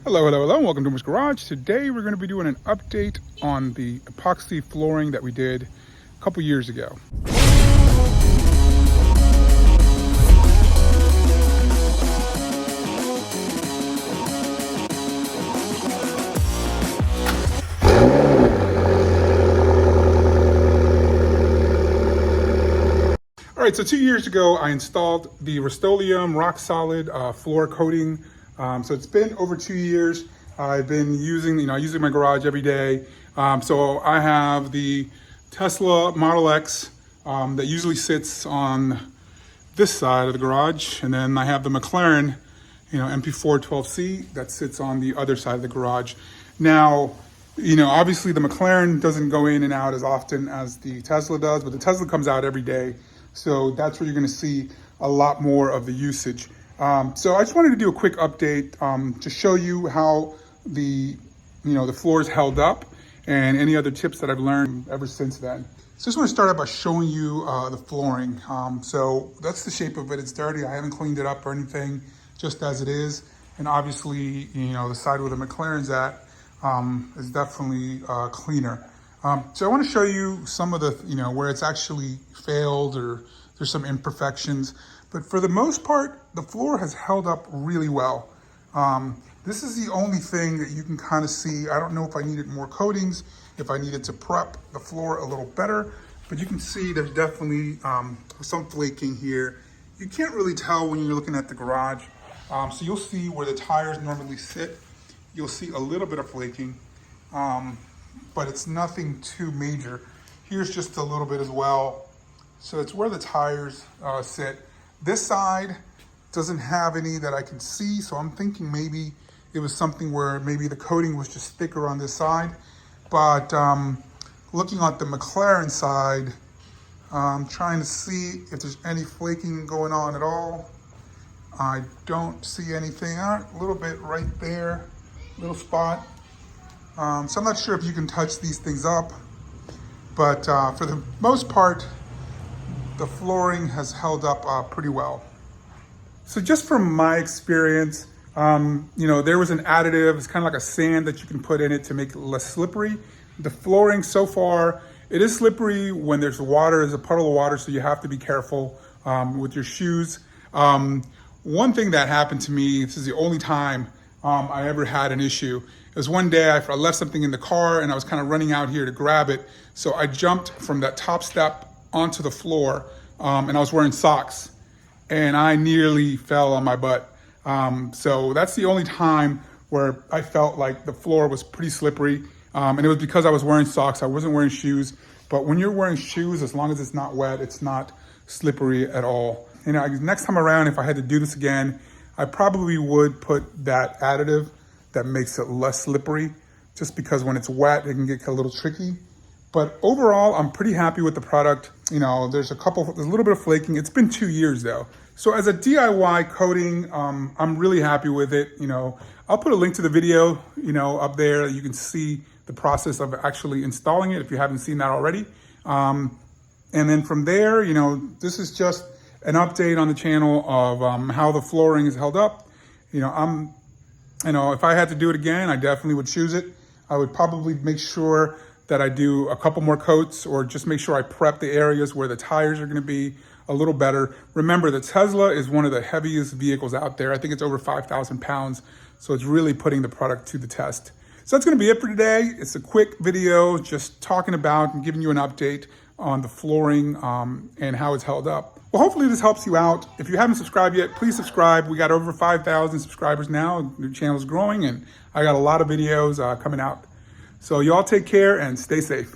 Hello, welcome to Mr. Garage. Today we're going to be doing an update on the epoxy flooring that we did a couple years ago. All right, so 2 years ago I installed the Rustoleum RockSolid floor coating. So it's been over 2 years. I've been using, using my garage every day. So I have the Tesla Model X that usually sits on this side of the garage. And then I have the McLaren, MP4 12C that sits on the other side of the garage. Now, obviously the McLaren doesn't go in and out as often as the Tesla does, but the Tesla comes out every day. So that's where you're gonna see a lot more of the usage. So I just wanted to do a quick update to show you how the floors held up and any other tips that I've learned ever since then. So I just want to start out by showing you the flooring. So that's the shape of it. It's dirty. I haven't cleaned it up or anything, just as it is. And obviously, the side where the McLaren's at is definitely cleaner. So I want to show you some of the, where it's actually failed or there's some imperfections. But for the most part, the floor has held up really well. This is the only thing that you can kind of see. I don't know if I needed more coatings, if I needed to prep the floor a little better, but you can see there's definitely some flaking here. You can't really tell when you're looking at the garage. So you'll see where the tires normally sit. You'll see a little bit of flaking, but it's nothing too major. Here's just a little bit as well. So it's where the tires sit. This side doesn't have any that I can see, so I'm thinking maybe it was something where maybe the coating was just thicker on this side. But looking at the McLaren side, I'm trying to see if there's any flaking going on at all. I don't see anything. A little bit right there, little spot. So I'm not sure if you can touch these things up, but for the most part, the flooring has held up pretty well. So just from my experience, there was an additive, it's kind of like a sand that you can put in it to make it less slippery. The flooring so far, it is slippery when there's water, there's a puddle of water, so you have to be careful with your shoes. One thing that happened to me, this is the only time I ever had an issue. It was one day I left something in the car and I was kind of running out here to grab it. So I jumped from that top step onto the floor and I was wearing socks and I nearly fell on my butt. So that's the only time where I felt like the floor was pretty slippery. And it was because I was wearing socks. I wasn't wearing shoes. But when you're wearing shoes, as long as it's not wet, it's not slippery at all. Next time around, if I had to do this again, I probably would put that additive that makes it less slippery, just because when it's wet, it can get a little tricky. But overall, I'm pretty happy with the product. There's a little bit of flaking. It's been 2 years though. So as a DIY coating, I'm really happy with it. I'll put a link to the video, up there. You can see the process of actually installing it if you haven't seen that already. And then from there, this is just an update on the channel of how the flooring is held up. If I had to do it again, I definitely would choose it. I would probably make sure that I do a couple more coats or just make sure I prep the areas where the tires are gonna be a little better. Remember, the Tesla is one of the heaviest vehicles out there. I think it's over 5,000 pounds. So it's really putting the product to the test. So that's gonna be it for today. It's a quick video just talking about and giving you an update on the flooring and how it's held up. Well, hopefully this helps you out. If you haven't subscribed yet, please subscribe. We got over 5,000 subscribers now. The channel is growing and I got a lot of videos coming out. So y'all take care and stay safe.